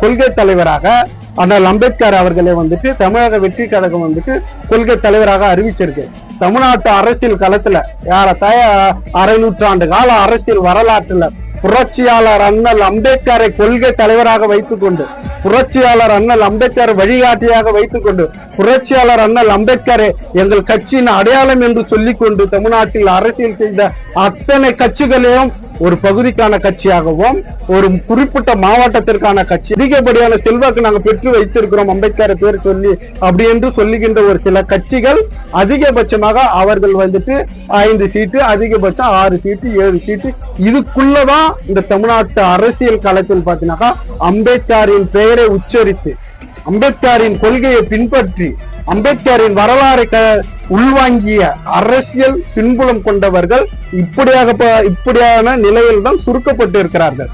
கொள்கை தலைவராக அண்ணல் அம்பேத்கர் அவர்களை வந்துட்டு தமிழக வெற்றி கழகம் வந்துட்டு கொள்கை தலைவராக அறிவிச்சிருக்கு. தமிழ்நாட்டு அரசியல் களத்துல ஏறத்தாழ அரை நூற்றாண்டு கால அரசியல் வரலாற்றுல புரட்சியாளர் அண்ணல் அம்பேத்கரை கொள்கை தலைவராக வைத்துக் கொண்டு, புரட்சியாளர் அண்ணல் அம்பேத்கர் வழிகாட்டியாக வைத்துக் கொண்டு, புரட்சியாளர் அண்ணல் அம்பேத்கரை எங்கள் கட்சியின் அடையாளம் என்று சொல்லிக் கொண்டு தமிழ்நாட்டில் அரசியல் செய்த அத்தனை கட்சிகளையும் ஒரு பகுதிக்கான கட்சியாகவும் ஒரு குறிப்பிட்ட மாவட்டத்திற்கான கட்சி அதிகப்படியான செல்வாக்கு நாங்கள் பெற்று வைத்திருக்கிறோம் அம்பேத்கர் பேர் சொல்லி அப்படி என்று சொல்லுகின்ற ஒரு சில கட்சிகள் அதிகபட்சமாக அவர்கள் வந்துட்டு 5 சீட்டு, அதிகபட்சம் 6 சீட்டு 7 சீட்டு இதுக்குள்ளதான் இந்த தமிழ்நாட்டு அரசியல் களத்தில் பார்த்தீங்கன்னாக்கா அம்பேத்கரின் பெயரை உச்சரித்து, அம்பேத்கரின் கொள்கையை பின்பற்றி, அம்பேத்கரின் வரலாறை உள்வாங்கிய அரசியல் பின்புலம் கொண்டவர்கள் இப்படியான நிலையில் தான் சுருக்கப்பட்டு இருக்கிறார்கள்.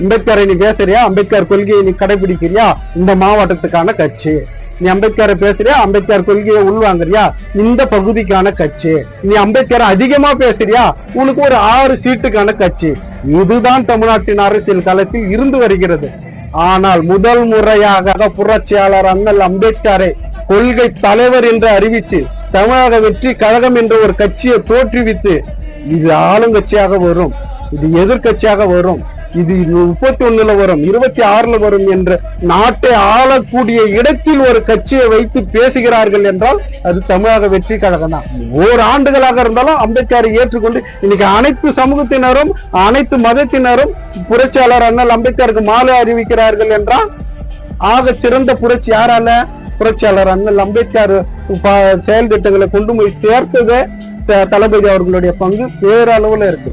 அம்பேத்கரை நீ பேசுறியா, அம்பேத்கர் கொள்கையை நீ கடைபிடிக்கிறியா, இந்த மாவட்டத்துக்கான கட்சி. நீ அம்பேத்கரை பேசுறியா, அம்பேத்கர் கொள்கையை உள்வாங்குறியா, இந்த பகுதிக்கான கட்சி. நீ அம்பேத்கரை அதிகமா பேசுறியா, உனக்கு ஒரு 6 சீட்டுக்கான கட்சி. இதுதான் தமிழ்நாட்டின் அரசியல் களத்தில் இருந்து வருகிறது. ஆனால் முதல் முறையாக புரட்சியாளர் அண்ணல் அம்பேத்கரை கொள்கை தலைவர் என்று அறிவித்து தமிழக வெற்றி கழகம் என்ற ஒரு கட்சியை தோற்றுவித்து, இது ஆளுங்கட்சியாக வரும், இது எதிர்கட்சியாக வரும், இது 31 வரும், 26 வரும் என்று நாட்டை ஆளக்கூடிய இடத்தில் ஒரு கட்சியை வைத்து பேசுகிறார்கள் என்றால் அது தமிழக வெற்றி கழகம் தான். ஓராண்டுகளாக இருந்தாலும் அம்பேத்கரை ஏற்றுக்கொண்டு இன்னைக்கு அனைத்து சமூகத்தினரும் அனைத்து மதத்தினரும் புரட்சியாளர் அண்ணல் அம்பேத்கருக்கு மாலை அறிவிக்கிறார்கள் என்றால் ஆக சிறந்த புரட்சி யாரால? புரட்சியாளர் அண்ணல் அம்பேத்கர் செயல் திட்டங்களை கொண்டு போய் சேர்த்ததே தளபதி அவர்களுடைய பங்கு பேரளவுல இருக்கு.